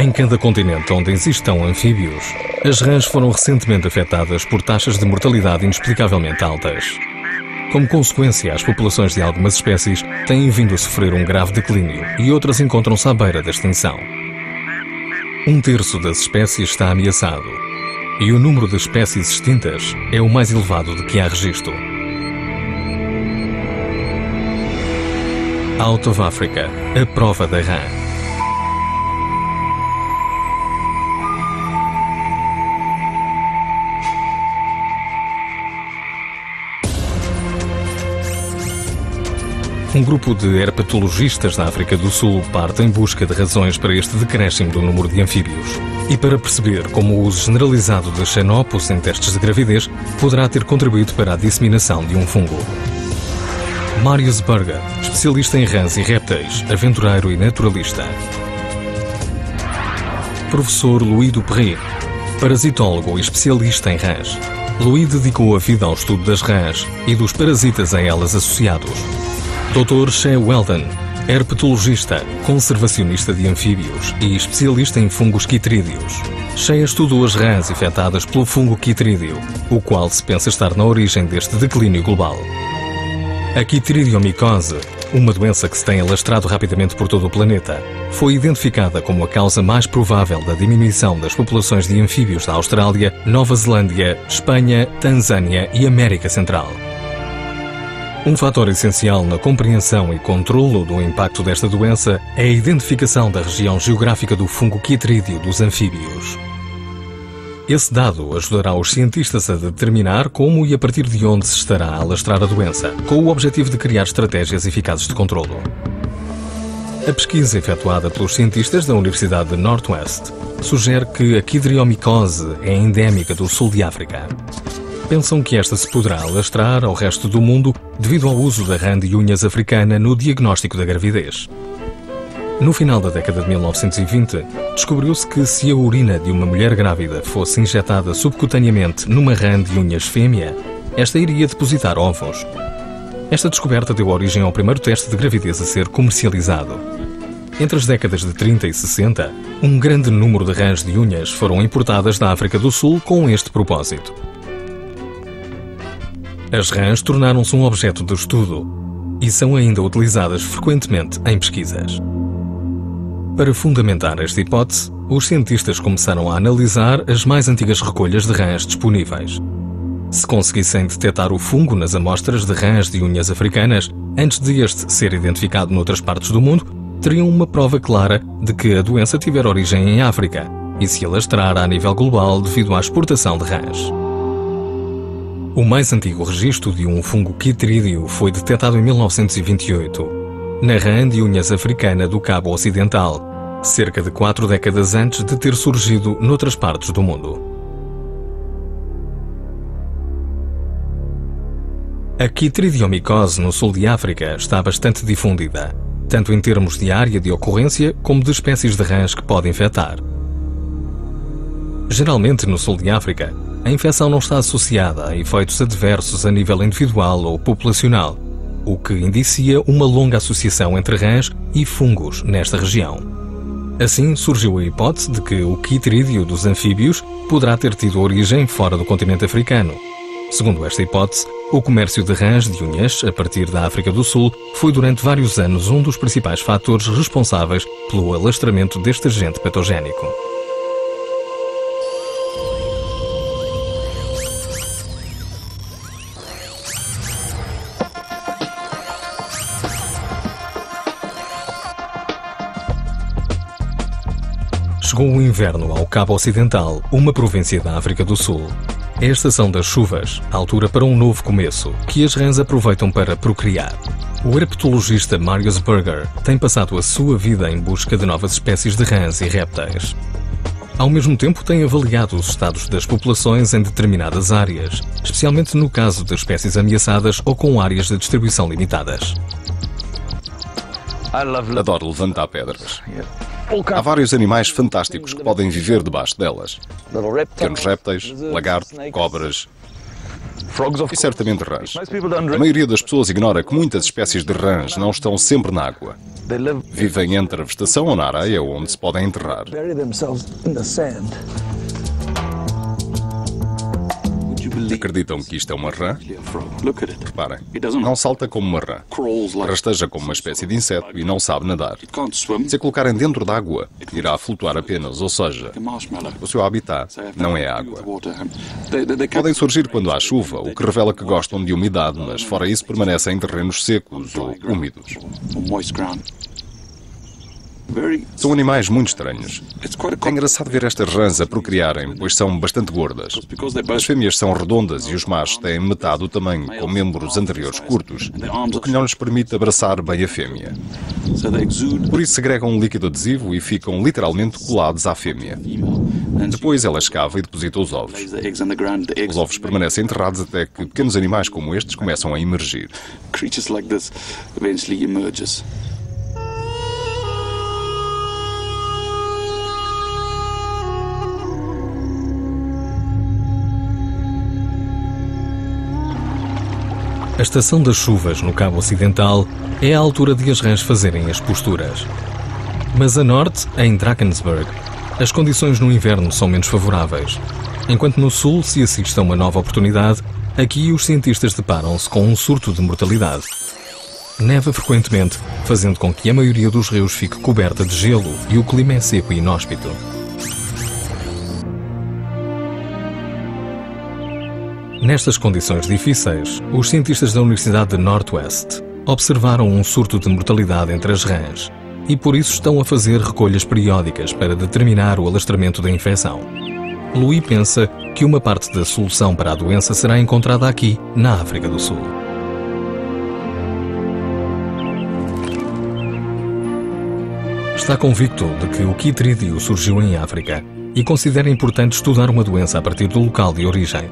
Em cada continente onde existam anfíbios, as rãs foram recentemente afetadas por taxas de mortalidade inexplicavelmente altas. Como consequência, as populações de algumas espécies têm vindo a sofrer um grave declínio e outras encontram-se à beira da extinção. Um terço das espécies está ameaçado e o número de espécies extintas é o mais elevado de que há registro. Out of Africa, a prova da rã. Um grupo de herpetologistas da África do Sul parte em busca de razões para este decréscimo do número de anfíbios e para perceber como o uso generalizado de xenopus em testes de gravidez poderá ter contribuído para a disseminação de um fungo. Marius Berger, especialista em rãs e répteis, aventureiro e naturalista. Professor Louis Dupré, parasitólogo e especialista em rãs. Louis dedicou a vida ao estudo das rãs e dos parasitas a elas associados. Dr. Shea Weldon, herpetologista, conservacionista de anfíbios e especialista em fungos quitrídeos. Shea estudou as rãs infectadas pelo fungo quitrídeo, o qual se pensa estar na origem deste declínio global. A quitridiomicose, uma doença que se tem alastrado rapidamente por todo o planeta, foi identificada como a causa mais provável da diminuição das populações de anfíbios da Austrália, Nova Zelândia, Espanha, Tanzânia e América Central. Um fator essencial na compreensão e controlo do impacto desta doença é a identificação da região geográfica do fungo quitrídeo dos anfíbios. Esse dado ajudará os cientistas a determinar como e a partir de onde se estará a alastrar a doença, com o objetivo de criar estratégias eficazes de controlo. A pesquisa efetuada pelos cientistas da Universidade de Northwest sugere que a quitriomicose é endémica do sul de África. Pensam que esta se poderá alastrar ao resto do mundo devido ao uso da rã de unhas africana no diagnóstico da gravidez. No final da década de 1920, descobriu-se que se a urina de uma mulher grávida fosse injetada subcutaneamente numa rã de unhas fêmea, esta iria depositar ovos. Esta descoberta deu origem ao primeiro teste de gravidez a ser comercializado. Entre as décadas de 30 e 60, um grande número de rãs de unhas foram importadas da África do Sul com este propósito. As rãs tornaram-se um objeto de estudo e são ainda utilizadas frequentemente em pesquisas. Para fundamentar esta hipótese, os cientistas começaram a analisar as mais antigas recolhas de rãs disponíveis. Se conseguissem detectar o fungo nas amostras de rãs de unhas africanas, antes de este ser identificado noutras partes do mundo, teriam uma prova clara de que a doença tiver origem em África e se alastrar a nível global devido à exportação de rãs. O mais antigo registro de um fungo quitrídeo foi detectado em 1928, na rã de unhas africana do Cabo Ocidental, cerca de 4 décadas antes de ter surgido noutras partes do mundo. A quitridiomicose no sul de África está bastante difundida, tanto em termos de área de ocorrência como de espécies de rãs que pode infectar. Geralmente, no sul de África, a infecção não está associada a efeitos adversos a nível individual ou populacional, o que indicia uma longa associação entre rãs e fungos nesta região. Assim, surgiu a hipótese de que o quitrídeo dos anfíbios poderá ter tido origem fora do continente africano. Segundo esta hipótese, o comércio de rãs de unhas a partir da África do Sul foi durante vários anos um dos principais fatores responsáveis pelo alastramento deste agente patogénico. Chegou o inverno ao Cabo Ocidental, uma província da África do Sul. É a estação das chuvas, a altura para um novo começo, que as rãs aproveitam para procriar. O herpetologista Marius Berger tem passado a sua vida em busca de novas espécies de rãs e répteis. Ao mesmo tempo, tem avaliado os estados das populações em determinadas áreas, especialmente no caso de espécies ameaçadas ou com áreas de distribuição limitadas. Adoro levantar pedras. Há vários animais fantásticos que podem viver debaixo delas. Pequenos répteis, lagartos, cobras. E certamente rãs. A maioria das pessoas ignora que muitas espécies de rãs não estão sempre na água. Vivem entre a vegetação ou na areia, onde se podem enterrar. Acreditam que isto é uma rã? Reparem, não salta como uma rã, rasteja como uma espécie de inseto e não sabe nadar. Se a colocarem dentro da água, irá flutuar apenas, ou seja, o seu habitat não é a água. Podem surgir quando há chuva, o que revela que gostam de umidade, mas fora isso permanecem em terrenos secos ou úmidos. São animais muito estranhos. É engraçado ver estas rãs a procriarem, pois são bastante gordas. As fêmeas são redondas e os machos têm metade do tamanho, com membros anteriores curtos, o que não lhes permite abraçar bem a fêmea. Por isso segregam um líquido adesivo e ficam literalmente colados à fêmea. Depois ela escava e deposita os ovos. Os ovos permanecem enterrados até que pequenos animais como estes começam a emergir. A estação das chuvas no Cabo Ocidental é a altura de as rãs fazerem as posturas. Mas a norte, em Drakensberg, as condições no inverno são menos favoráveis. Enquanto no sul se assiste a uma nova oportunidade, aqui os cientistas deparam-se com um surto de mortalidade. Neva frequentemente, fazendo com que a maioria dos rios fique coberta de gelo e o clima é seco e inóspito. Nestas condições difíceis, os cientistas da Universidade de Northwest observaram um surto de mortalidade entre as rãs e por isso estão a fazer recolhas periódicas para determinar o alastramento da infecção. Louis pensa que uma parte da solução para a doença será encontrada aqui, na África do Sul. Está convicto de que o quitrídeo surgiu em África e considera importante estudar uma doença a partir do local de origem.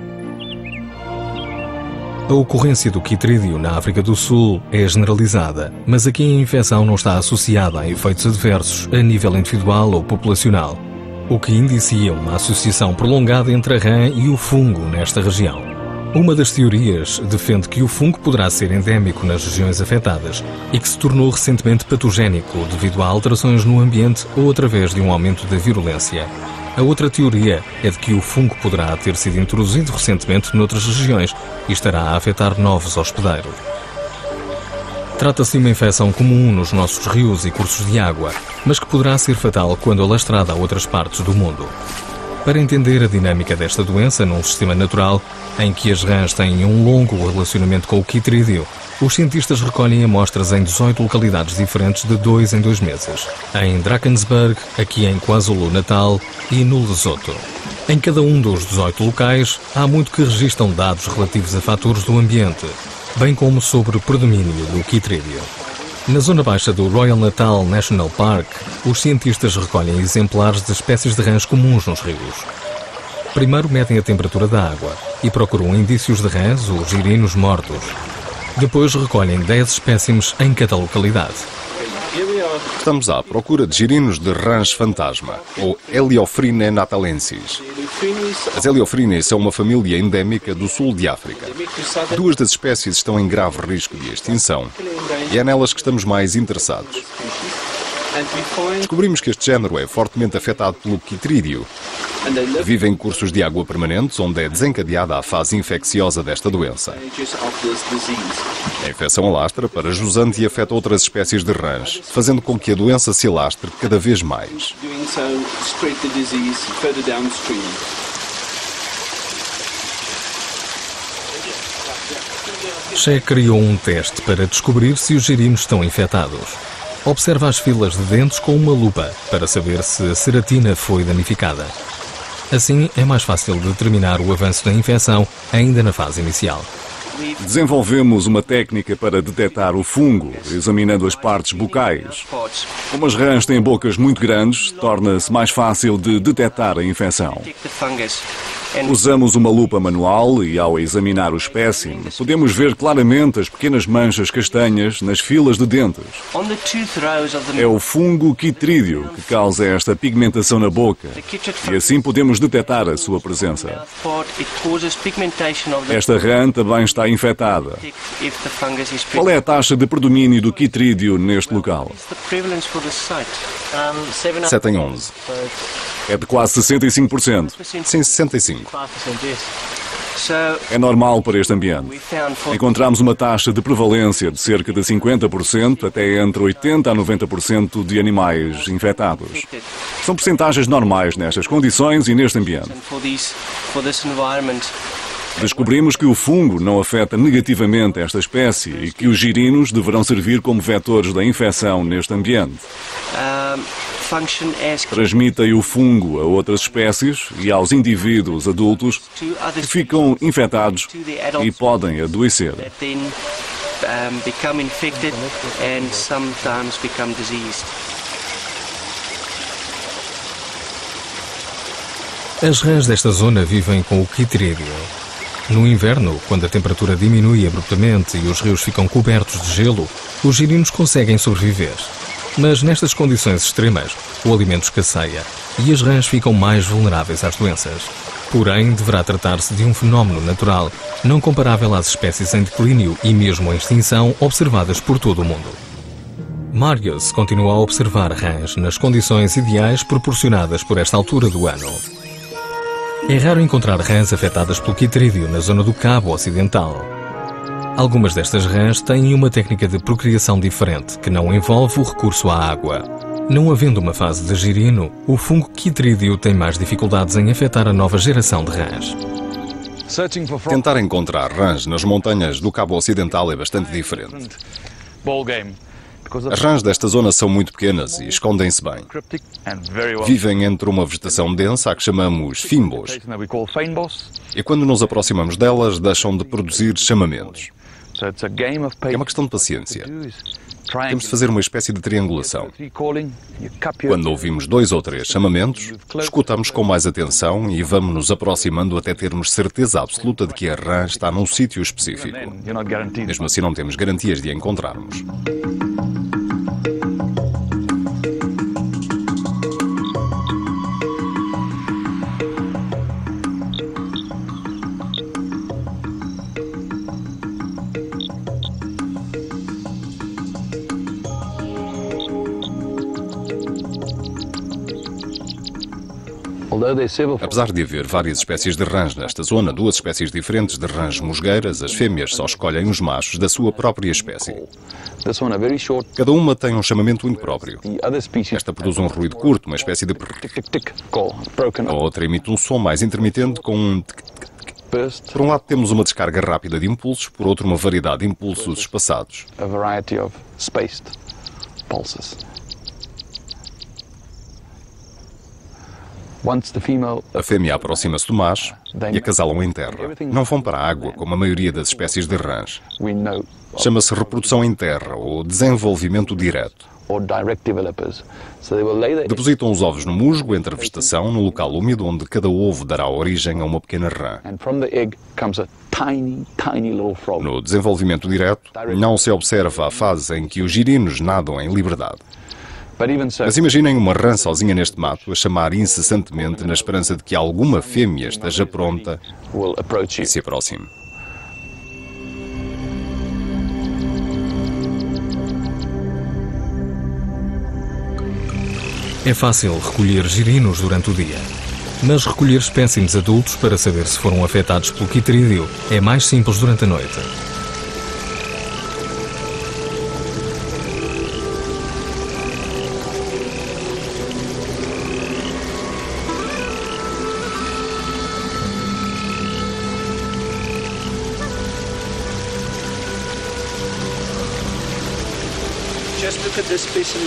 A ocorrência do quitrídeo na África do Sul é generalizada, mas aqui a infecção não está associada a efeitos adversos a nível individual ou populacional, o que indicia uma associação prolongada entre a rã e o fungo nesta região. Uma das teorias defende que o fungo poderá ser endémico nas regiões afetadas e que se tornou recentemente patogénico devido a alterações no ambiente ou através de um aumento da virulência. A outra teoria é de que o fungo poderá ter sido introduzido recentemente noutras regiões e estará a afetar novos hospedeiros. Trata-se de uma infecção comum nos nossos rios e cursos de água, mas que poderá ser fatal quando alastrada a outras partes do mundo. Para entender a dinâmica desta doença num sistema natural, em que as rãs têm um longo relacionamento com o quitrídeo, os cientistas recolhem amostras em 18 localidades diferentes de 2 em 2 meses, em Drakensberg, aqui em KwaZulu-Natal e no Lesoto. Em cada um dos 18 locais, há muito que registram dados relativos a fatores do ambiente, bem como sobre o predomínio do quitrídeo. Na zona baixa do Royal Natal National Park, os cientistas recolhem exemplares de espécies de rãs comuns nos rios. Primeiro medem a temperatura da água e procuram indícios de rãs ou girinos mortos. Depois recolhem 10 espécimes em cada localidade. Estamos à procura de girinos de rãs fantasma, ou Heliophrinae natalensis. As Heliophrinae são uma família endémica do sul de África. 2 das espécies estão em grave risco de extinção e é nelas que estamos mais interessados. Descobrimos que este género é fortemente afetado pelo quitrídeo. Vive em cursos de água permanentes, onde é desencadeada a fase infecciosa desta doença. A infecção alastra para jusante e afeta outras espécies de rãs, fazendo com que a doença se alastre cada vez mais. Che criou um teste para descobrir se os girinos estão infectados. Observa as filas de dentes com uma lupa para saber se a ceratina foi danificada. Assim, é mais fácil determinar o avanço da infecção ainda na fase inicial. Desenvolvemos uma técnica para detectar o fungo, examinando as partes bucais. Como as rãs têm bocas muito grandes, torna-se mais fácil de detectar a infecção. Usamos uma lupa manual e, ao examinar o espécime, podemos ver claramente as pequenas manchas castanhas nas filas de dentes. É o fungo quitrídeo que causa esta pigmentação na boca e assim podemos detectar a sua presença. Esta rã também está infectada. Qual é a taxa de predomínio do quitrídeo neste local? 7 em 11. É de quase 65%. Sim, 65. É normal para este ambiente. Encontramos uma taxa de prevalência de cerca de 50% até entre 80% a 90% de animais infectados. São percentagens normais nestas condições e neste ambiente. Descobrimos que o fungo não afeta negativamente esta espécie e que os girinos deverão servir como vetores da infecção neste ambiente. Transmitem o fungo a outras espécies e aos indivíduos adultos que ficam infectados e podem adoecer. As rãs desta zona vivem com o quitrídeo. No inverno, quando a temperatura diminui abruptamente e os rios ficam cobertos de gelo, os girinos conseguem sobreviver. Mas nestas condições extremas, o alimento escasseia e as rãs ficam mais vulneráveis às doenças. Porém, deverá tratar-se de um fenómeno natural, não comparável às espécies em declínio e mesmo em extinção observadas por todo o mundo. Marius continua a observar rãs nas condições ideais proporcionadas por esta altura do ano. É raro encontrar rãs afetadas pelo quitrídeo na zona do Cabo Ocidental. Algumas destas rãs têm uma técnica de procriação diferente, que não envolve o recurso à água. Não havendo uma fase de girino, o fungo quitrídeo tem mais dificuldades em afetar a nova geração de rãs. Tentar encontrar rãs nas montanhas do Cabo Ocidental é bastante diferente. As rãs desta zona são muito pequenas e escondem-se bem. Vivem entre uma vegetação densa, a que chamamos fimbos, e quando nos aproximamos delas, deixam de produzir chamamentos. É uma questão de paciência. Temos de fazer uma espécie de triangulação. Quando ouvimos 2 ou 3 chamamentos, escutamos com mais atenção e vamos nos aproximando até termos certeza absoluta de que a rã está num sítio específico. Mesmo assim, não temos garantias de a encontrarmos. Apesar de haver várias espécies de rãs nesta zona, 2 espécies diferentes de rãs musgueiras, as fêmeas só escolhem os machos da sua própria espécie. Cada uma tem um chamamento muito próprio. Esta produz um ruído curto, uma espécie de prrr. A outra emite um som mais intermitente com um tic-tic-tic. Por um lado temos uma descarga rápida de impulsos, por outro uma variedade de impulsos espaçados. A fêmea aproxima-se do macho e acasalam em terra. Não vão para a água, como a maioria das espécies de rãs. Chama-se reprodução em terra ou desenvolvimento direto. Depositam os ovos no musgo, entre a vegetação, no local úmido, onde cada ovo dará origem a uma pequena rã. No desenvolvimento direto, não se observa a fase em que os girinos nadam em liberdade. Mas imaginem uma rã sozinha neste mato a chamar incessantemente na esperança de que alguma fêmea esteja pronta e se aproxime. É fácil recolher girinos durante o dia, mas recolher espécimes adultos para saber se foram afetados pelo quitrídeo é mais simples durante a noite.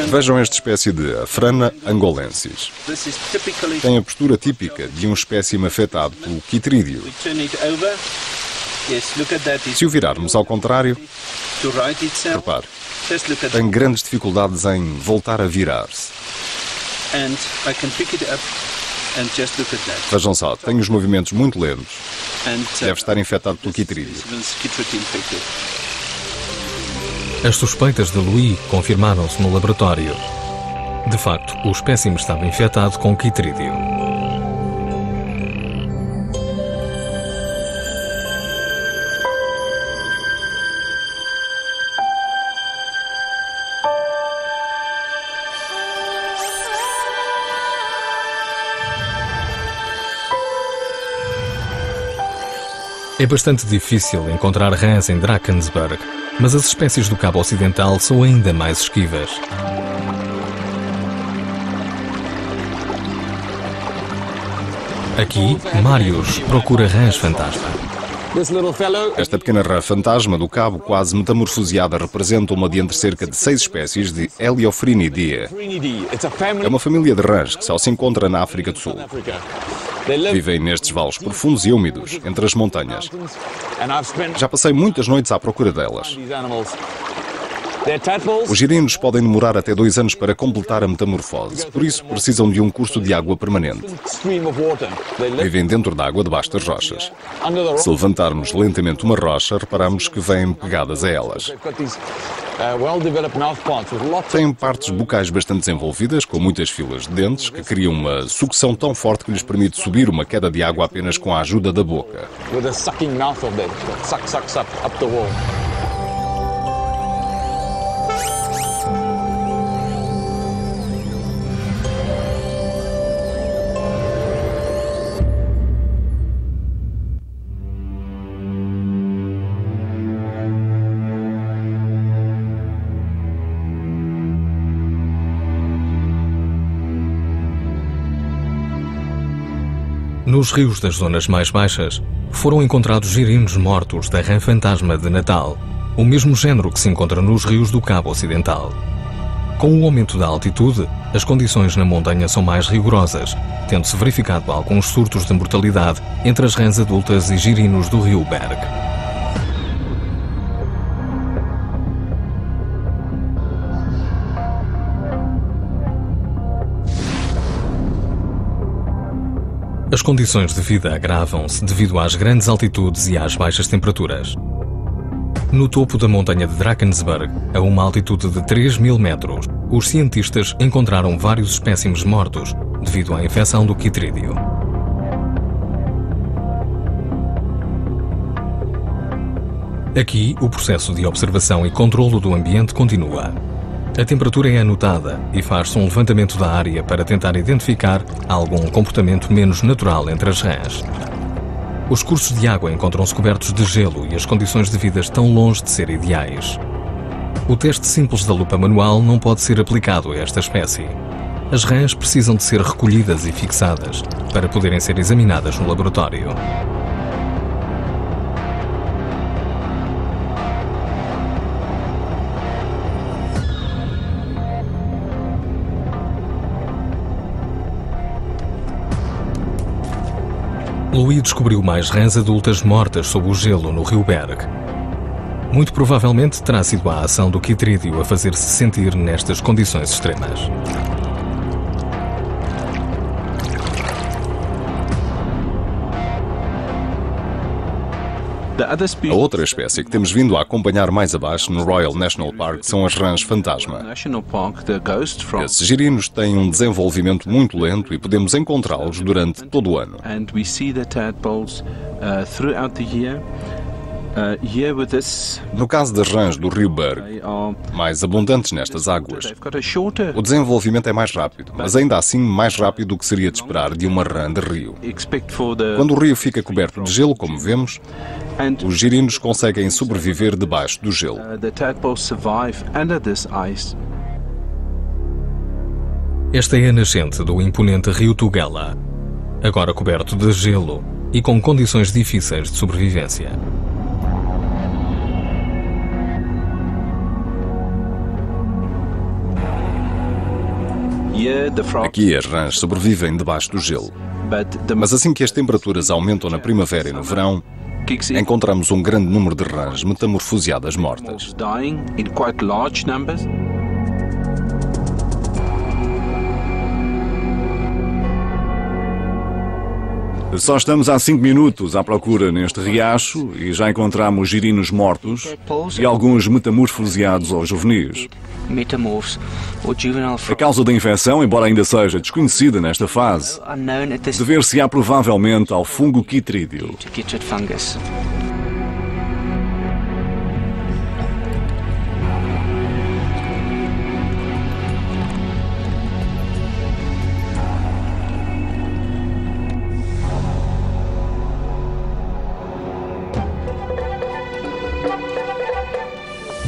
Vejam esta espécie de Afrana angolensis. Tem a postura típica de um espécime afetado pelo quitrídeo. Se o virarmos ao contrário, repare, tem grandes dificuldades em voltar a virar-se. Vejam só, tem os movimentos muito lentos. Deve estar infectado pelo quitrídeo. As suspeitas de Louis confirmaram-se no laboratório. De facto, o espécime estava infectado com quitrídeo. É bastante difícil encontrar rãs em Drakensberg, mas as espécies do Cabo Ocidental são ainda mais esquivas. Aqui, Marius procura rãs fantasma. Esta pequena rã fantasma do cabo quase metamorfoseada representa uma de entre cerca de 6 espécies de Heliophrinidae. É uma família de rãs que só se encontra na África do Sul. Vivem nestes vales profundos e úmidos, entre as montanhas. Já passei muitas noites à procura delas. Os girinos podem demorar até 2 anos para completar a metamorfose, por isso precisam de um curso de água permanente. Vivem dentro da água debaixo das rochas. Se levantarmos lentamente uma rocha, reparamos que vêm pegadas a elas. Têm partes bucais bastante desenvolvidas, com muitas filas de dentes, que criam uma sucção tão forte que lhes permite subir uma queda de água apenas com a ajuda da boca. Nos rios das zonas mais baixas, foram encontrados girinos mortos da rã fantasma de Natal, o mesmo género que se encontra nos rios do Cabo Ocidental. Com o aumento da altitude, as condições na montanha são mais rigorosas, tendo-se verificado alguns surtos de mortalidade entre as rãs adultas e girinos do rio Berg. As condições de vida agravam-se devido às grandes altitudes e às baixas temperaturas. No topo da montanha de Drakensberg, a uma altitude de 3.000 metros, os cientistas encontraram vários espécimes mortos devido à infecção do quitrídeo. Aqui, o processo de observação e controlo do ambiente continua. A temperatura é anotada e faz-se um levantamento da área para tentar identificar algum comportamento menos natural entre as rãs. Os cursos de água encontram-se cobertos de gelo e as condições de vida estão longe de ser ideais. O teste simples da lupa manual não pode ser aplicado a esta espécie. As rãs precisam de ser recolhidas e fixadas para poderem ser examinadas no laboratório. Louis descobriu mais rãs adultas mortas sob o gelo no rio Berg. Muito provavelmente terá sido a ação do quitrídeo a fazer-se sentir nestas condições extremas. A outra espécie que temos vindo a acompanhar mais abaixo no Royal National Park são as rãs fantasma. Esses girinos têm um desenvolvimento muito lento e podemos encontrá-los durante todo o ano. No caso das rãs do rio Berg, mais abundantes nestas águas, o desenvolvimento é mais rápido, mas ainda assim mais rápido do que seria de esperar de uma rã de rio. Quando o rio fica coberto de gelo, como vemos, os girinos conseguem sobreviver debaixo do gelo. Esta é a nascente do imponente rio Tugela, agora coberto de gelo e com condições difíceis de sobrevivência. Aqui as rãs sobrevivem debaixo do gelo. Mas assim que as temperaturas aumentam na primavera e no verão, encontramos um grande número de rãs metamorfoseadas mortas. Só estamos há 5 minutos à procura neste riacho e já encontramos girinos mortos e alguns metamorfoseados ou juvenis. A causa da infecção, embora ainda seja desconhecida nesta fase, dever-se-á provavelmente ao fungo quitrídeo.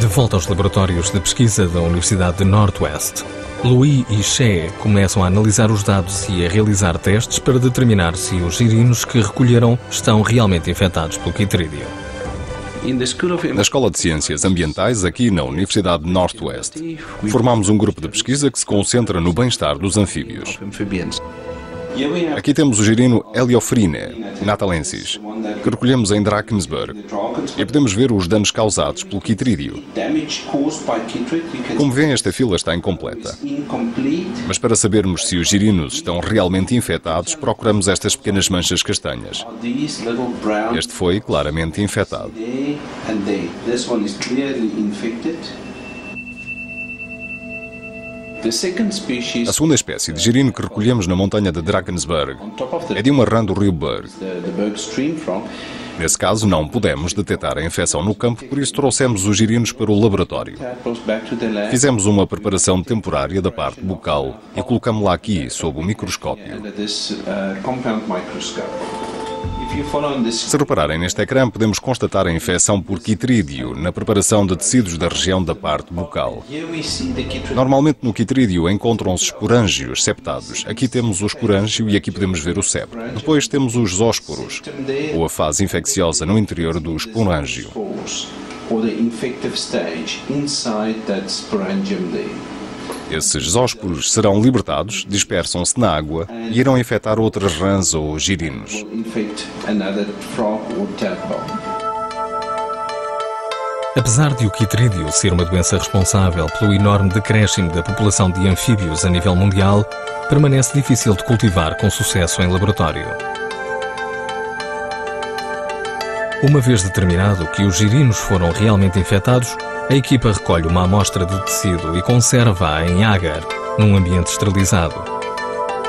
De volta aos laboratórios de pesquisa da Universidade de Northwest, Louis e Shea começam a analisar os dados e a realizar testes para determinar se os girinos que recolheram estão realmente infectados pelo quitrídeo. Na Escola de Ciências Ambientais, aqui na Universidade de Northwest, formamos um grupo de pesquisa que se concentra no bem-estar dos anfíbios. Aqui temos o girino Heliophrine natalensis, que recolhemos em Drakensberg, e podemos ver os danos causados pelo quitrídeo. Como vêem, esta fila está incompleta. Mas para sabermos se os girinos estão realmente infectados, procuramos estas pequenas manchas castanhas. Este foi claramente infectado. A segunda espécie de girino que recolhemos na montanha de Drakensberg é de uma rã do rio Berg. Nesse caso, não pudemos detectar a infecção no campo, por isso trouxemos os girinos para o laboratório. Fizemos uma preparação temporária da parte bucal e colocamos-la aqui, sob o microscópio. Se repararem neste ecrã, podemos constatar a infecção por quitrídeo na preparação de tecidos da região da parte bucal. Normalmente no quitrídeo encontram-se esporângios septados. Aqui temos o esporângio e aqui podemos ver o septo. Depois temos os zósporos, ou a fase infecciosa no interior do esporângio. Esses zósporos serão libertados, dispersam-se na água e irão infectar outras rãs ou girinos. Apesar de o quitrídeo ser uma doença responsável pelo enorme decréscimo da população de anfíbios a nível mundial, permanece difícil de cultivar com sucesso em laboratório. Uma vez determinado que os girinos foram realmente infectados, a equipa recolhe uma amostra de tecido e conserva-a em agar, num ambiente esterilizado.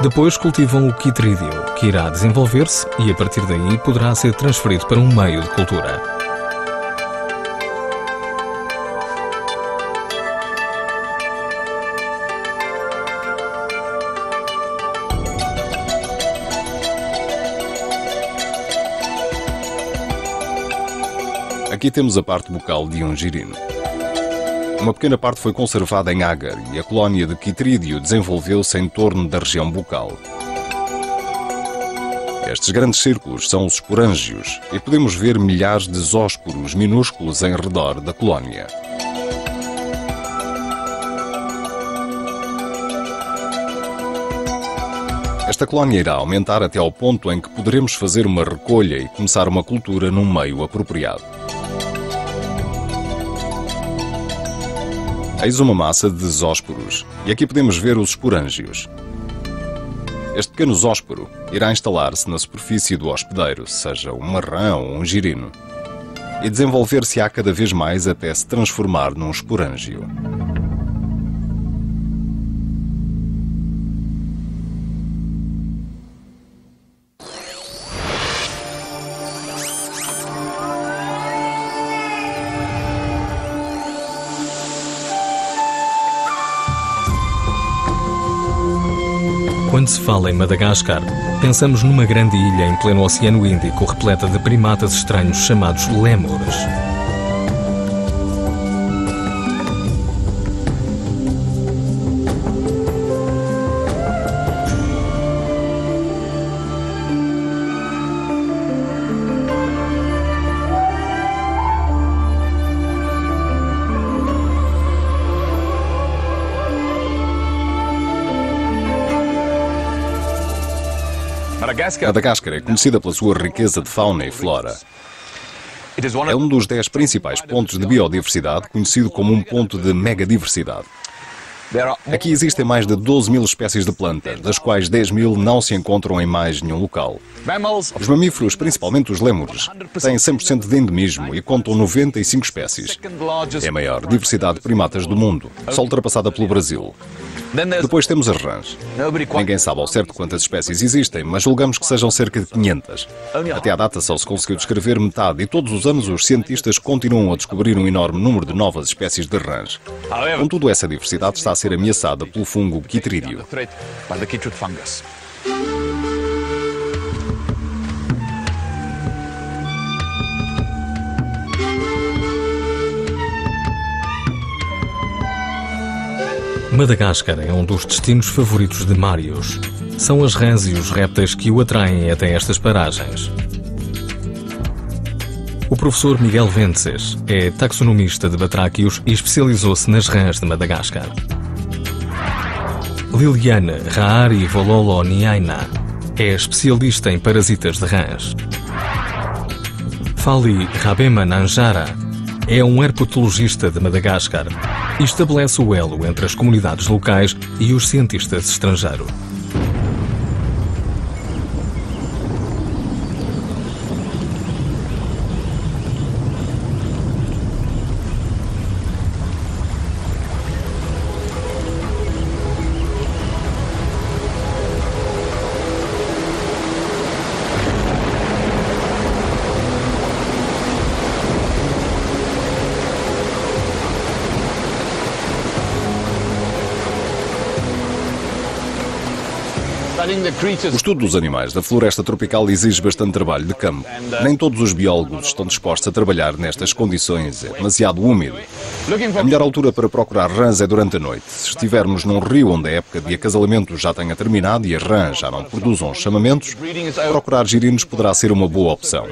Depois cultivam o quitrídeo, que irá desenvolver-se e a partir daí poderá ser transferido para um meio de cultura. Aqui temos a parte bucal de um girino. Uma pequena parte foi conservada em agar e a colónia de quitrídeo desenvolveu-se em torno da região bucal. Estes grandes círculos são os esporângios e podemos ver milhares de zósporos minúsculos em redor da colónia. Esta colónia irá aumentar até ao ponto em que poderemos fazer uma recolha e começar uma cultura num meio apropriado. Eis uma massa de zósporos, e aqui podemos ver os esporângios. Este pequeno zósporo irá instalar-se na superfície do hospedeiro, seja uma rã ou um girino, e desenvolver-se-á cada vez mais até se transformar num esporângio. Quando se fala em Madagascar, pensamos numa grande ilha em pleno Oceano Índico repleta de primatas estranhos chamados lémures. Madagascar é conhecida pela sua riqueza de fauna e flora. É um dos 10 principais pontos de biodiversidade, conhecido como um ponto de megadiversidade. Aqui existem mais de 12.000 espécies de plantas, das quais 10.000 não se encontram em mais nenhum local. Os mamíferos, principalmente os lêmures, têm 100% de endemismo e contam 95 espécies. É a maior diversidade de primatas do mundo, só ultrapassada pelo Brasil. Depois temos as rãs. Ninguém sabe ao certo quantas espécies existem, mas julgamos que sejam cerca de 500. Até à data só se conseguiu descrever metade e todos os anos os cientistas continuam a descobrir um enorme número de novas espécies de rãs. Contudo, essa diversidade está a ser ameaçada pelo fungo quitrídeo. Madagascar é um dos destinos favoritos de Marius. São as rãs e os répteis que o atraem até estas paragens. O professor Miguel Vences é taxonomista de batráquios e especializou-se nas rãs de Madagascar. Liliane Raari Vololoniaina é especialista em parasitas de rãs. Fali Rabema Nanjara é um herpetologista de Madagascar e estabelece o elo entre as comunidades locais e os cientistas estrangeiros. O estudo dos animais da floresta tropical exige bastante trabalho de campo. Nem todos os biólogos estão dispostos a trabalhar nestas condições. É demasiado úmido. A melhor altura para procurar rãs é durante a noite. Se estivermos num rio onde a época de acasalamento já tenha terminado e as rãs já não produzam chamamentos, procurar girinos poderá ser uma boa opção.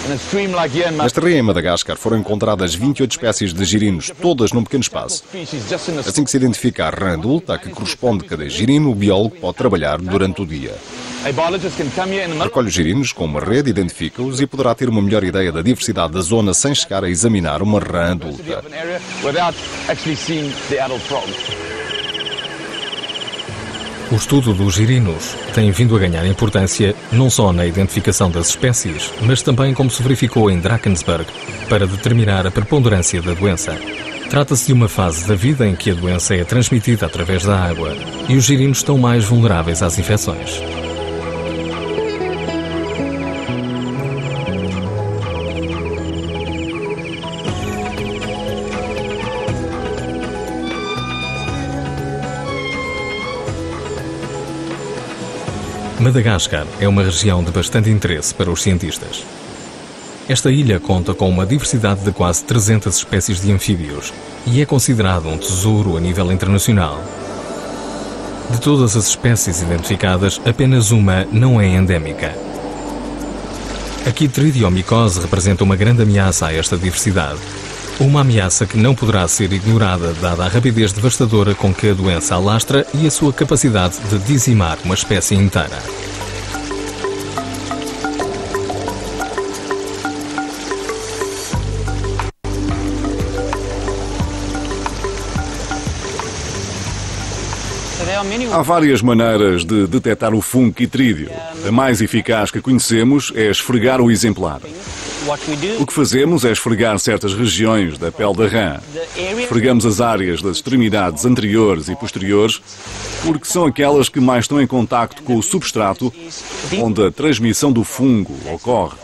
Neste rio em Madagascar foram encontradas 28 espécies de girinos, todas num pequeno espaço. Assim que se identifica a rã adulta, a que corresponde cada girino, o biólogo pode trabalhar durante o dia. Recolhe os girinos com uma rede, identifica-os e poderá ter uma melhor ideia da diversidade da zona sem chegar a examinar uma rã adulta. O estudo dos girinos tem vindo a ganhar importância não só na identificação das espécies, mas também, como se verificou em Drakensberg, para determinar a preponderância da doença. Trata-se de uma fase da vida em que a doença é transmitida através da água e os girinos estão mais vulneráveis às infecções. Madagascar é uma região de bastante interesse para os cientistas. Esta ilha conta com uma diversidade de quase 300 espécies de anfíbios e é considerado um tesouro a nível internacional. De todas as espécies identificadas, apenas uma não é endémica. A Chytridiomycose representa uma grande ameaça a esta diversidade. Uma ameaça que não poderá ser ignorada dada a rapidez devastadora com que a doença alastra e a sua capacidade de dizimar uma espécie inteira. Há várias maneiras de detectar o fungo quitrídeo. A mais eficaz que conhecemos é esfregar o exemplar. O que fazemos é esfregar certas regiões da pele da rã. Esfregamos as áreas das extremidades anteriores e posteriores, porque são aquelas que mais estão em contacto com o substrato, onde a transmissão do fungo ocorre.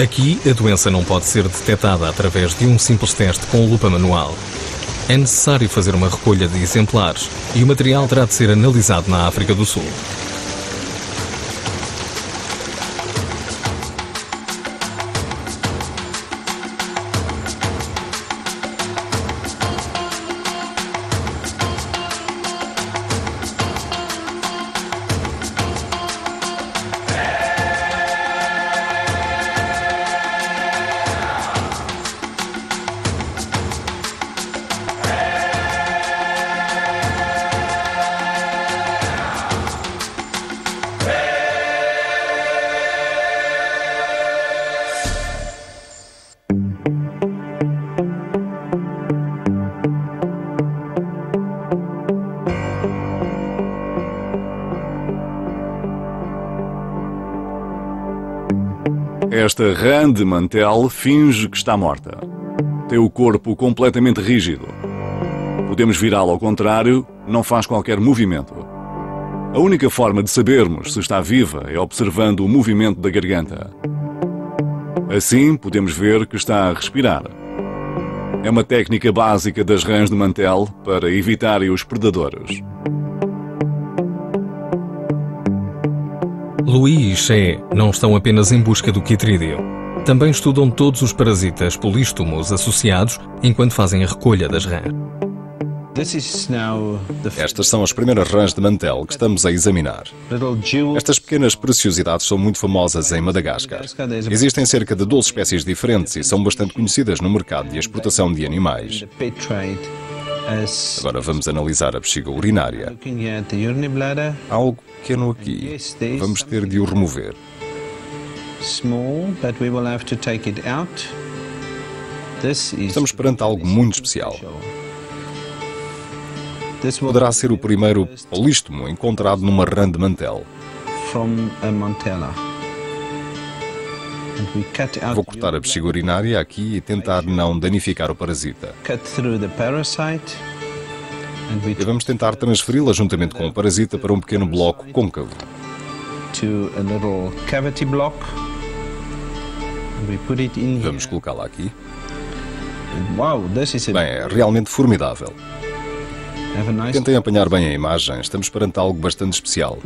Aqui, a doença não pode ser detectada através de um simples teste com lupa manual. É necessário fazer uma recolha de exemplares e o material terá de ser analisado na África do Sul. Esta rã de mantel finge que está morta. Tem o corpo completamente rígido. Podemos virá-la ao contrário, não faz qualquer movimento. A única forma de sabermos se está viva é observando o movimento da garganta. Assim, podemos ver que está a respirar. É uma técnica básica das rãs de mantel para evitarem os predadores. Louis e Shea não estão apenas em busca do quitrídeo. Também estudam todos os parasitas polístomos associados enquanto fazem a recolha das rãs. Estas são as primeiras rãs de mantel que estamos a examinar. Estas pequenas preciosidades são muito famosas em Madagascar. Existem cerca de 12 espécies diferentes e são bastante conhecidas no mercado de exportação de animais. Agora vamos analisar a bexiga urinária. Há algo pequeno aqui. Vamos ter de o remover. Estamos perante algo muito especial. Poderá ser o primeiro polístomo encontrado numa rã de mantel. Vou cortar a bexiga urinária aqui e tentar não danificar o parasita. E vamos tentar transferi-la juntamente com o parasita para um pequeno bloco côncavo. Vamos colocá-la aqui. Bem, é realmente formidável. Tentem apanhar bem a imagem, estamos perante algo bastante especial.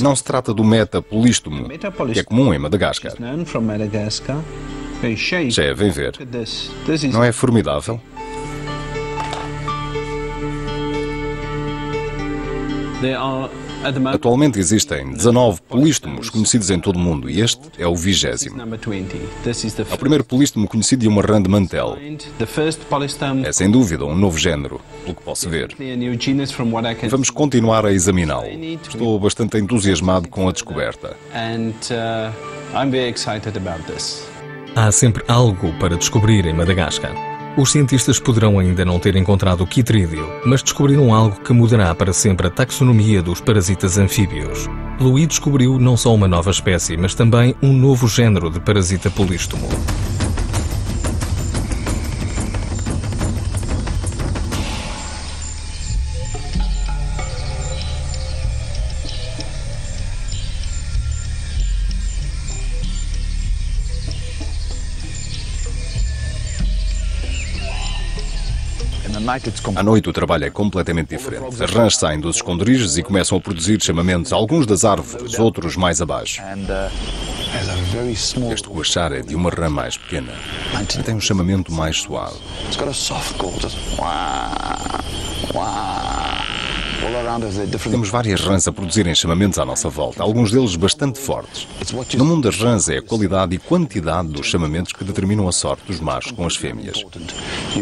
Não se trata do metapolístomo, que é comum em Madagascar. Shea, vem ver. Não é formidável? Atualmente existem 19 polístomos conhecidos em todo o mundo e este é o 20º. É o primeiro polístomo conhecido de uma rã de mantel. É sem dúvida um novo género, pelo que posso ver. E vamos continuar a examiná-lo. Estou bastante entusiasmado com a descoberta. Há sempre algo para descobrir em Madagascar. Os cientistas poderão ainda não ter encontrado o quitrídeo, mas descobriram algo que mudará para sempre a taxonomia dos parasitas anfíbios. Louis descobriu não só uma nova espécie, mas também um novo género de parasita polístomo. À noite o trabalho é completamente diferente. As rãs saem dos esconderijos e começam a produzir chamamentos, alguns das árvores, outros mais abaixo. Este coachar é de uma rã mais pequena. Tem um chamamento mais suave. Temos várias rãs a produzirem chamamentos à nossa volta, alguns deles bastante fortes. No mundo das rãs é a qualidade e quantidade dos chamamentos que determinam a sorte dos machos com as fêmeas.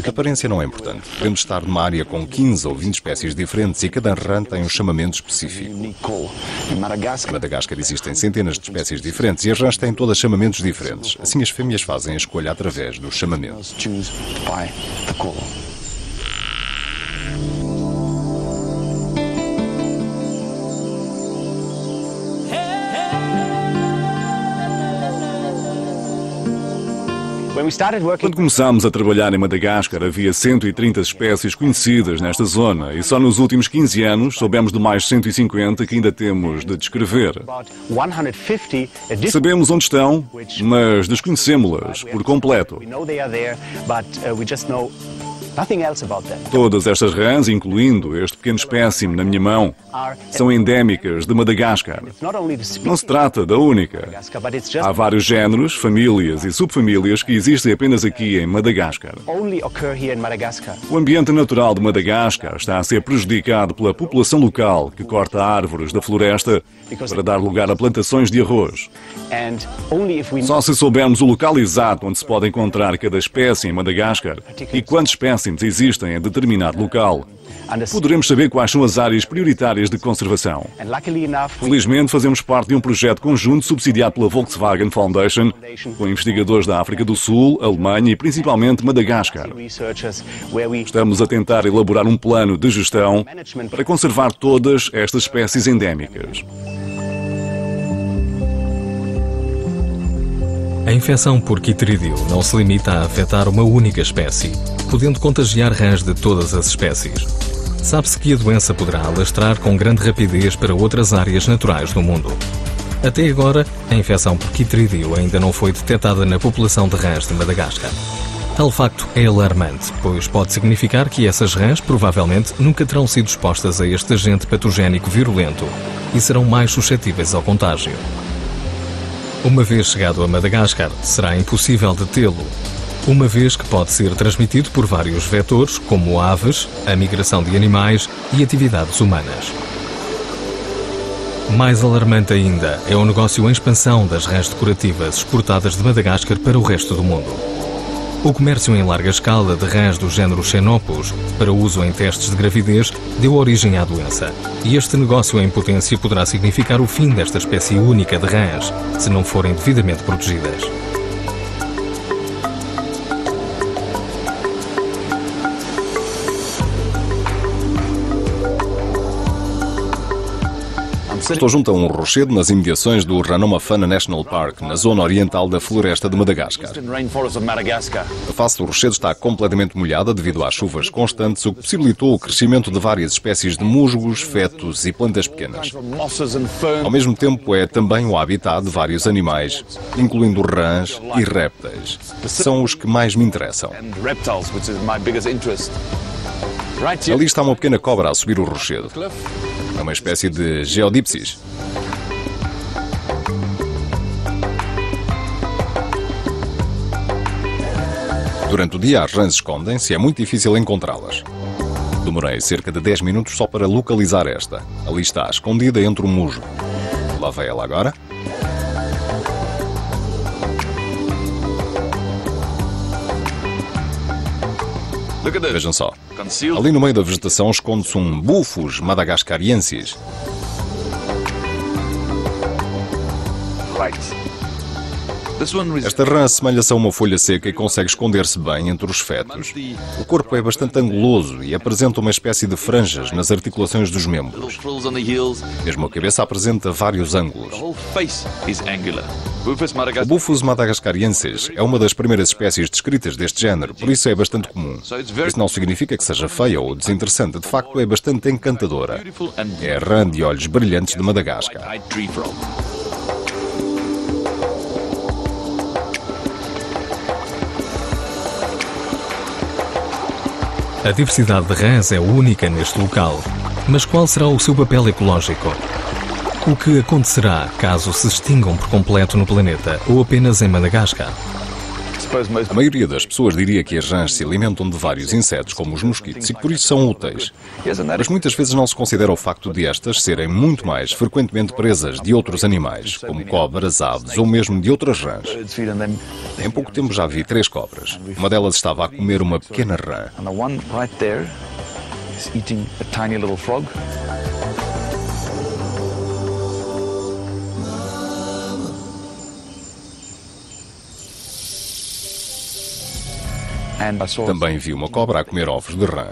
A aparência não é importante. Podemos estar numa área com 15 ou 20 espécies diferentes e cada rã tem um chamamento específico. Em Madagascar existem centenas de espécies diferentes e as rãs têm todas chamamentos diferentes. Assim as fêmeas fazem a escolha através dos chamamentos. Quando começámos a trabalhar em Madagascar, havia 130 espécies conhecidas nesta zona e só nos últimos 15 anos soubemos de mais 150 que ainda temos de descrever. Sabemos onde estão, mas desconhecemos-las por completo. Todas estas rãs, incluindo este pequeno espécime na minha mão, são endémicas de Madagascar. Não se trata da única. Há vários géneros, famílias e subfamílias que existem apenas aqui em Madagascar. O ambiente natural de Madagascar está a ser prejudicado pela população local que corta árvores da floresta para dar lugar a plantações de arroz. Só se soubermos o local exato onde se pode encontrar cada espécie em Madagascar e quantos espécimes existem em determinado local, poderemos saber quais são as áreas prioritárias de conservação. Felizmente, fazemos parte de um projeto conjunto subsidiado pela Volkswagen Foundation, com investigadores da África do Sul, Alemanha e principalmente Madagascar. Estamos a tentar elaborar um plano de gestão para conservar todas estas espécies endémicas. A infecção por quitrídeo não se limita a afetar uma única espécie, podendo contagiar rãs de todas as espécies. Sabe-se que a doença poderá alastrar com grande rapidez para outras áreas naturais do mundo. Até agora, a infecção por quitrídeo ainda não foi detectada na população de rãs de Madagascar. Tal facto é alarmante, pois pode significar que essas rãs provavelmente nunca terão sido expostas a este agente patogénico virulento e serão mais suscetíveis ao contágio. Uma vez chegado a Madagascar, será impossível detê-lo, uma vez que pode ser transmitido por vários vetores, como aves, a migração de animais e atividades humanas. Mais alarmante ainda é o negócio em expansão das rãs decorativas exportadas de Madagascar para o resto do mundo. O comércio em larga escala de rãs do género Xenopus, para uso em testes de gravidez, deu origem à doença. E este negócio em potência poderá significar o fim desta espécie única de rãs, se não forem devidamente protegidas. Estou junto a um rochedo nas imediações do Ranomafana National Park, na zona oriental da floresta de Madagascar. A face do rochedo está completamente molhada devido às chuvas constantes, o que possibilitou o crescimento de várias espécies de musgos, fetos e plantas pequenas. Ao mesmo tempo, é também o habitat de vários animais, incluindo rãs e répteis. São os que mais me interessam. Ali está uma pequena cobra a subir o rochedo. É uma espécie de Geodipsis. Durante o dia, as rãs escondem-se e é muito difícil encontrá-las. Demorei cerca de 10 minutos só para localizar esta. Ali está, escondida entre o musgo. Lá vai ela agora. Vejam só. Ali no meio da vegetação esconde-se um Buphus madagascariensis. Esta rã assemelha-se a uma folha seca e consegue esconder-se bem entre os fetos. O corpo é bastante anguloso e apresenta uma espécie de franjas nas articulações dos membros. Mesmo a cabeça apresenta vários ângulos. O Buphus madagascariensis é uma das primeiras espécies descritas deste género, por isso é bastante comum. Isso não significa que seja feia ou desinteressante, de facto é bastante encantadora. É a rã de olhos brilhantes de Madagascar. A diversidade de rãs é única neste local, mas qual será o seu papel ecológico? O que acontecerá caso se extingam por completo no planeta ou apenas em Madagascar? A maioria das pessoas diria que as rãs se alimentam de vários insetos, como os mosquitos, e que por isso são úteis. Mas muitas vezes não se considera o facto de estas serem muito mais frequentemente presas de outros animais, como cobras, aves ou mesmo de outras rãs. Em pouco tempo já vi 3 cobras. Uma delas estava a comer uma pequena rã. Também vi uma cobra a comer ovos de rã.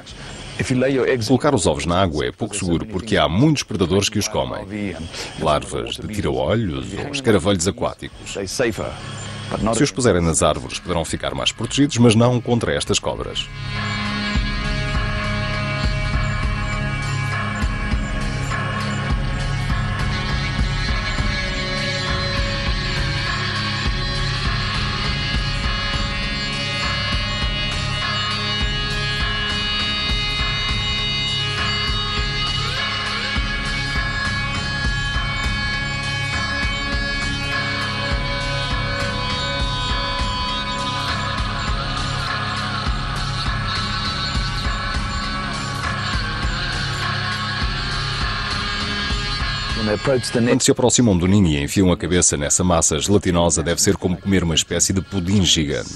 Colocar os ovos na água é pouco seguro porque há muitos predadores que os comem. Larvas de tira-olhos ou escaravelhos aquáticos. Se os puserem nas árvores poderão ficar mais protegidos, mas não contra estas cobras. Quando se aproximam do ninho e enfiam a cabeça nessa massa gelatinosa, deve ser como comer uma espécie de pudim gigante.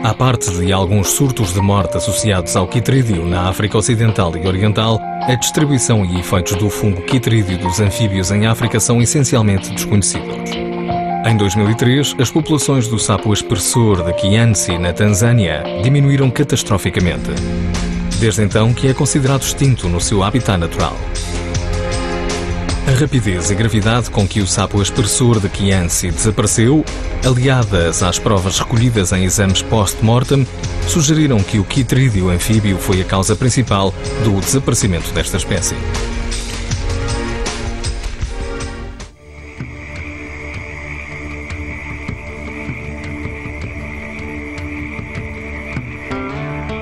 À parte de alguns surtos de morte associados ao quitrídeo na África Ocidental e Oriental, a distribuição e efeitos do fungo quitrídeo dos anfíbios em África são essencialmente desconhecidos. Em 2003, as populações do sapo aspersor de Kiansi, na Tanzânia, diminuíram catastroficamente. Desde então que é considerado extinto no seu habitat natural. A rapidez e gravidade com que o sapo aspersor de Kiansi desapareceu, aliadas às provas recolhidas em exames post-mortem, sugeriram que o quitrídeo anfíbio foi a causa principal do desaparecimento desta espécie.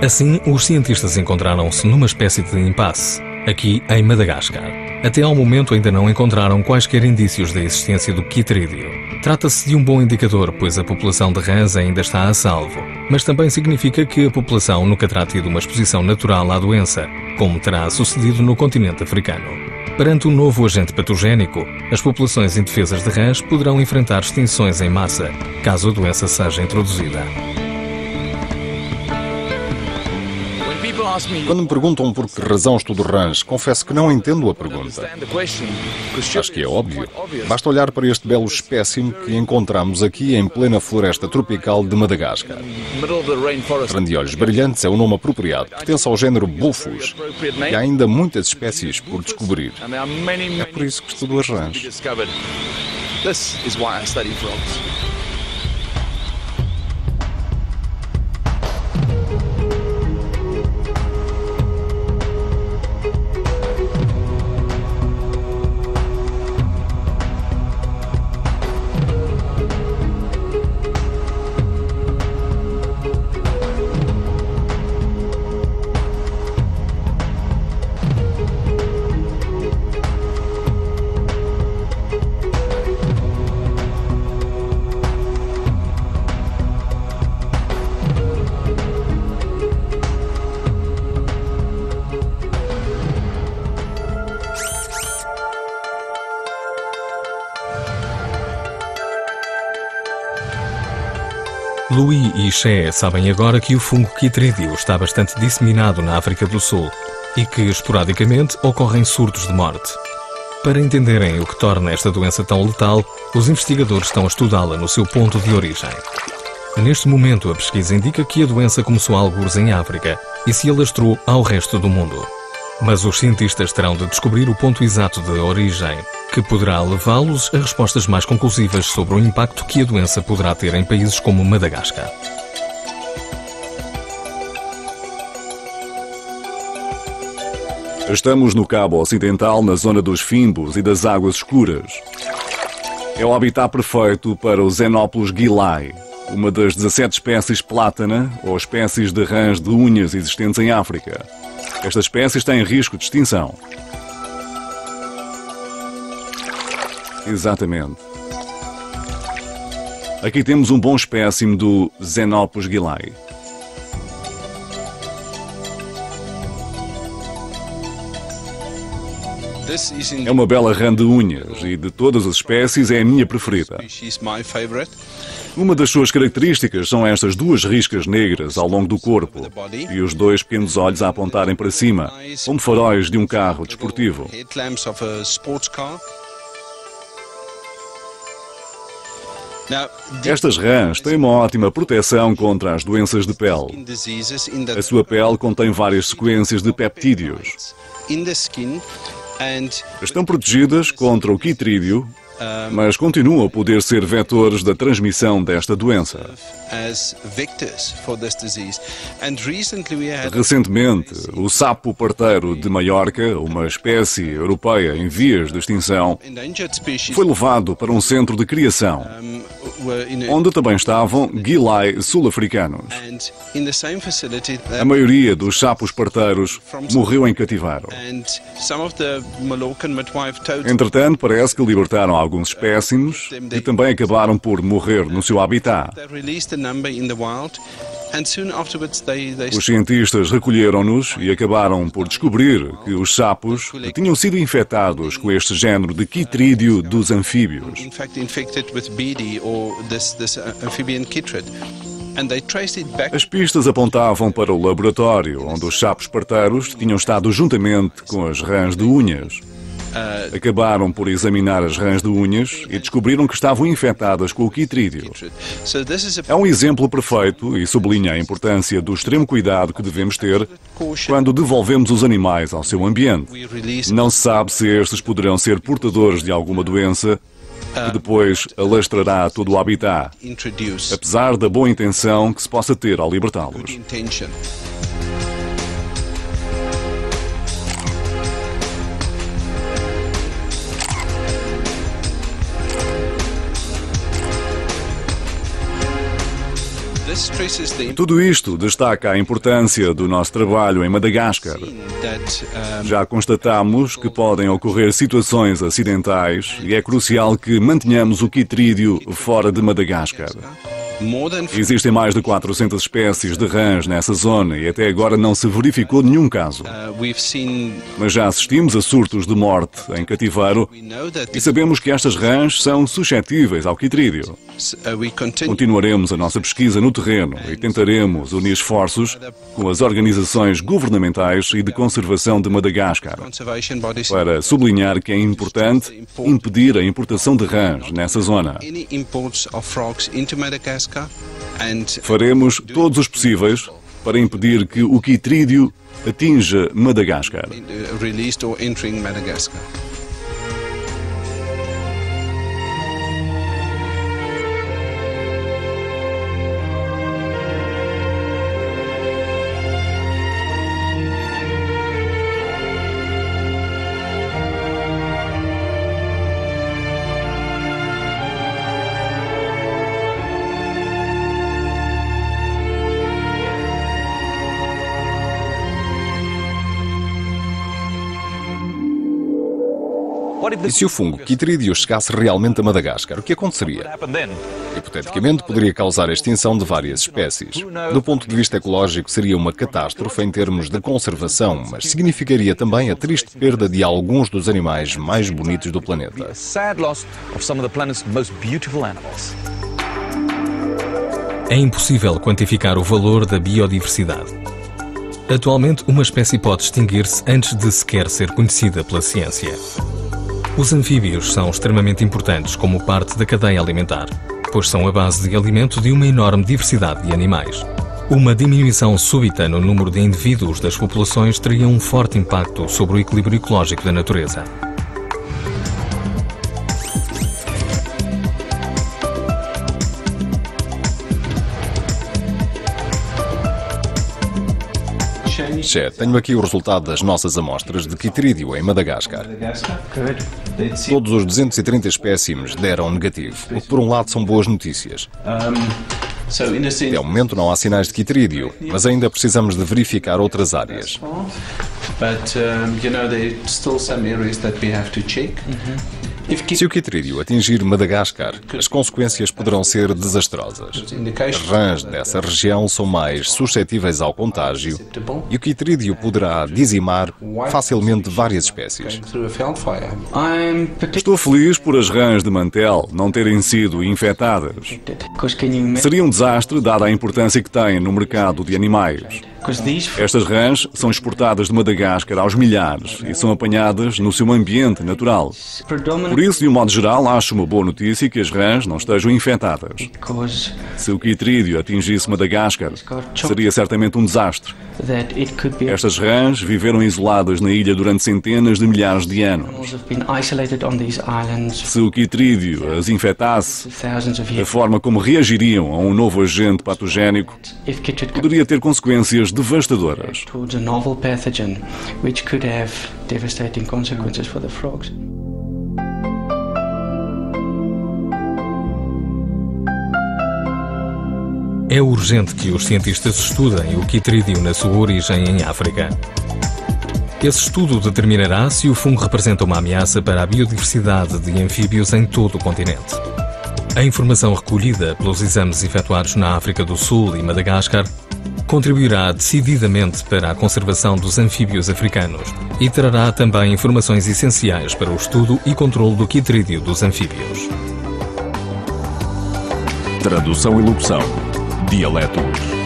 Assim, os cientistas encontraram-se numa espécie de impasse, aqui em Madagascar. Até ao momento ainda não encontraram quaisquer indícios da existência do quitrídeo. Trata-se de um bom indicador, pois a população de rãs ainda está a salvo, mas também significa que a população nunca terá tido uma exposição natural à doença, como terá sucedido no continente africano. Perante um novo agente patogénico, as populações indefesas de rãs poderão enfrentar extinções em massa, caso a doença seja introduzida. Quando me perguntam por que razão estudo rãs, confesso que não entendo a pergunta. Acho que é óbvio. Basta olhar para este belo espécime que encontramos aqui em plena floresta tropical de Madagascar. Grandeolhos brilhantes é o nome apropriado, pertence ao género Buphus, e há ainda muitas espécies por descobrir. É por isso que estudo as rãs. Louis e Xé sabem agora que o fungo quitrídeo está bastante disseminado na África do Sul e que, esporadicamente, ocorrem surtos de morte. Para entenderem o que torna esta doença tão letal, os investigadores estão a estudá-la no seu ponto de origem. Neste momento, a pesquisa indica que a doença começou algures em África e se alastrou ao resto do mundo. Mas os cientistas terão de descobrir o ponto exato de origem, que poderá levá-los a respostas mais conclusivas sobre o impacto que a doença poderá ter em países como Madagascar. Estamos no Cabo Ocidental, na zona dos Fimbos e das Águas Escuras. É o habitat perfeito para o Xenopus gilai, uma das 17 espécies plátana ou espécies de rãs de unhas existentes em África. Esta espécie está em risco de extinção. Exatamente. Aqui temos um bom espécime do Xenopus gilai. É uma bela rã de unhas e de todas as espécies é a minha preferida. Uma das suas características são estas duas riscas negras ao longo do corpo e os dois pequenos olhos a apontarem para cima, como faróis de um carro desportivo. Estas rãs têm uma ótima proteção contra as doenças de pele. A sua pele contém várias sequências de peptídeos. Estão protegidas contra o quitrídeo, mas continuam a poder ser vetores da transmissão desta doença. Recentemente, o sapo parteiro de Maiorca, uma espécie europeia em vias de extinção, foi levado para um centro de criação, onde também estavam gilai sul-africanos. A maioria dos sapos parteiros morreu em cativeiro. Entretanto, parece que libertaram alguns espécimes e também acabaram por morrer no seu habitat. Os cientistas recolheram-nos e acabaram por descobrir que os sapos tinham sido infectados com este género de quitrídeo dos anfíbios. As pistas apontavam para o laboratório, onde os sapos parteiros tinham estado juntamente com as rãs de unhas. Acabaram por examinar as rãs de unhas e descobriram que estavam infectadas com o quitrídeo. É um exemplo perfeito e sublinha a importância do extremo cuidado que devemos ter quando devolvemos os animais ao seu ambiente. Não se sabe se estes poderão ser portadores de alguma doença que depois alastrará todo o habitat, apesar da boa intenção que se possa ter ao libertá-los. Tudo isto destaca a importância do nosso trabalho em Madagascar. Já constatamos que podem ocorrer situações acidentais e é crucial que mantenhamos o quitrídeo fora de Madagascar. Existem mais de 400 espécies de rãs nessa zona e até agora não se verificou nenhum caso. Mas já assistimos a surtos de morte em cativeiro e sabemos que estas rãs são suscetíveis ao quitrídeo. Continuaremos a nossa pesquisa no terreno e tentaremos unir esforços com as organizações governamentais e de conservação de Madagascar para sublinhar que é importante impedir a importação de rãs nessa zona. Faremos todos os possíveis para impedir que o quitrídeo atinja Madagascar. E se o fungo quitrídeo chegasse realmente a Madagascar, o que aconteceria? Hipoteticamente, poderia causar a extinção de várias espécies. Do ponto de vista ecológico, seria uma catástrofe em termos de conservação, mas significaria também a triste perda de alguns dos animais mais bonitos do planeta. É impossível quantificar o valor da biodiversidade. Atualmente, uma espécie pode extinguir-se antes de sequer ser conhecida pela ciência. Os anfíbios são extremamente importantes como parte da cadeia alimentar, pois são a base de alimento de uma enorme diversidade de animais. Uma diminuição súbita no número de indivíduos das populações teria um forte impacto sobre o equilíbrio ecológico da natureza. Che, tenho aqui o resultado das nossas amostras de quitrídeo em Madagascar. Todos os 230 espécimes deram negativo, o que por um lado são boas notícias. Até o momento não há sinais de quitrídeo, mas ainda precisamos de verificar outras áreas. Se o quitrídeo atingir Madagascar, as consequências poderão ser desastrosas. As rãs dessa região são mais suscetíveis ao contágio e o quitrídeo poderá dizimar facilmente várias espécies. Estou feliz por as rãs de Mantel não terem sido infectadas. Seria um desastre, dada a importância que têm no mercado de animais. Estas rãs são exportadas de Madagascar aos milhares e são apanhadas no seu ambiente natural. Por isso, de um modo geral, acho uma boa notícia que as rãs não estejam infectadas. Se o quitrídeo atingisse Madagascar, seria certamente um desastre. Estas rãs viveram isoladas na ilha durante centenas de milhares de anos. Se o quitrídeo as infectasse, a forma como reagiriam a um novo agente patogénico poderia ter consequências devastadoras. É urgente que os cientistas estudem o quitrídeo na sua origem em África. Esse estudo determinará se o fungo representa uma ameaça para a biodiversidade de anfíbios em todo o continente. A informação recolhida pelos exames efetuados na África do Sul e Madagascar contribuirá decididamente para a conservação dos anfíbios africanos e trará também informações essenciais para o estudo e controle do quitrídeo dos anfíbios. Tradução e locução: Dialetos.